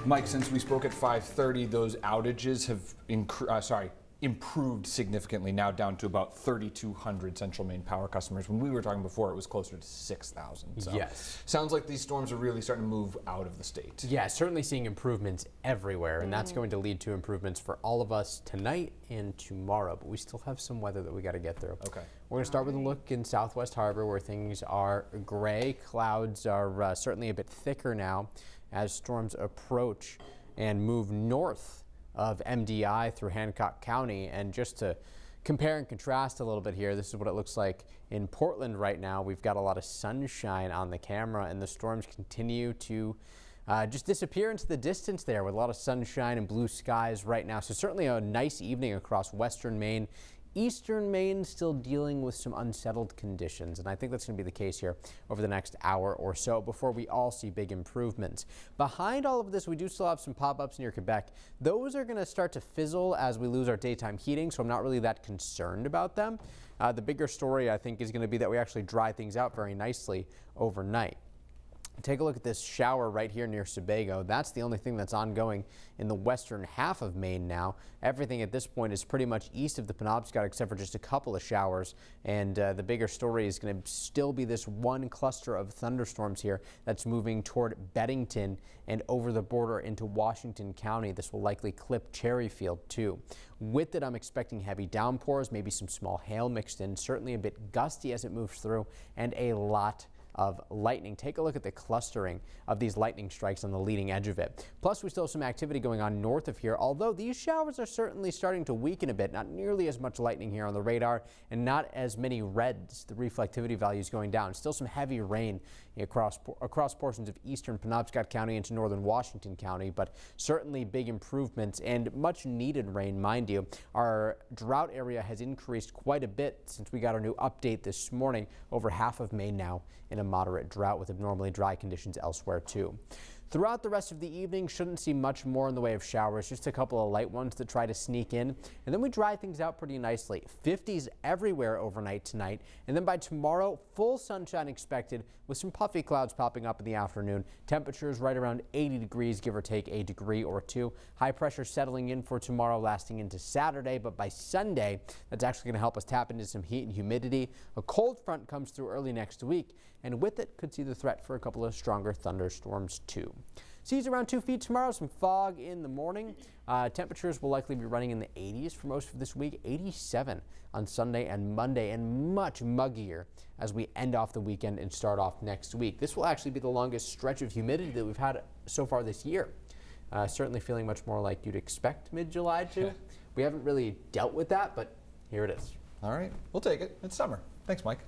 Mike, since we spoke at 5:30, those outages have improved significantly, now down to about 3,200 Central Maine power customers. When we were talking before, it was closer to 6,000. So yes. Sounds like these storms are really starting to move out of the state. Yeah, certainly seeing improvements everywhere, and that's going to lead to improvements for all of us tonight and tomorrow, but we still have some weather that we got to get through. Okay. We're going to start with a look in Southwest Harbor where things are gray. Clouds are certainly a bit thicker now as storms approach and move north of MDI through Hancock County. And just to compare and contrast a little bit here, this is what it looks like in Portland right now. We've got a lot of sunshine on the camera, and the storms continue to just disappear into the distance there with a lot of sunshine and blue skies right now. So certainly a nice evening across western Maine. Eastern Maine still dealing with some unsettled conditions, and I think that's going to be the case here over the next hour or so before we all see big improvements. Behind all of this, we do still have some pop-ups near Quebec. Those are going to start to fizzle as we lose our daytime heating, so I'm not really that concerned about them. The bigger story, I think, is going to be that we actually dry things out very nicely overnight. Take a look at this shower right here near Sebago. That's the only thing that's ongoing in the western half of Maine now. Everything at this point is pretty much east of the Penobscot except for just a couple of showers. And the bigger story is going to still be this one cluster of thunderstorms here that's moving toward Beddington and over the border into Washington County. This will likely clip Cherryfield too. With it, I'm expecting heavy downpours, maybe some small hail mixed in, certainly a bit gusty as it moves through, and a lot of lightning. Take a look at the clustering of these lightning strikes on the leading edge of it. Plus, we still have some activity going on north of here, although these showers are certainly starting to weaken a bit. Not nearly as much lightning here on the radar and not as many reds. The reflectivity value is going down. Still some heavy rain across portions of eastern Penobscot County into northern Washington County, but certainly big improvements and much needed rain, mind you. Our drought area has increased quite a bit since we got our new update this morning. Over half of Maine now in a moderate drought with abnormally dry conditions elsewhere too. Throughout the rest of the evening, shouldn't see much more in the way of showers, just a couple of light ones that try to sneak in. And then we dry things out pretty nicely. 50s everywhere overnight tonight. And then by tomorrow, full sunshine expected with some puffy clouds popping up in the afternoon. Temperatures right around 80 degrees, give or take a degree or two. High pressure settling in for tomorrow, lasting into Saturday. But by Sunday, that's actually going to help us tap into some heat and humidity. A cold front comes through early next week, and with it could see the threat for a couple of stronger thunderstorms too. Seas around 2 feet tomorrow, some fog in the morning. Temperatures will likely be running in the 80s for most of this week, 87 on Sunday and Monday, and much muggier as we end off the weekend and start off next week. This will actually be the longest stretch of humidity that we've had so far this year. Certainly feeling much more like you'd expect mid-July to. We haven't really dealt with that, but here it is. All right, we'll take it. It's summer. Thanks, Mike.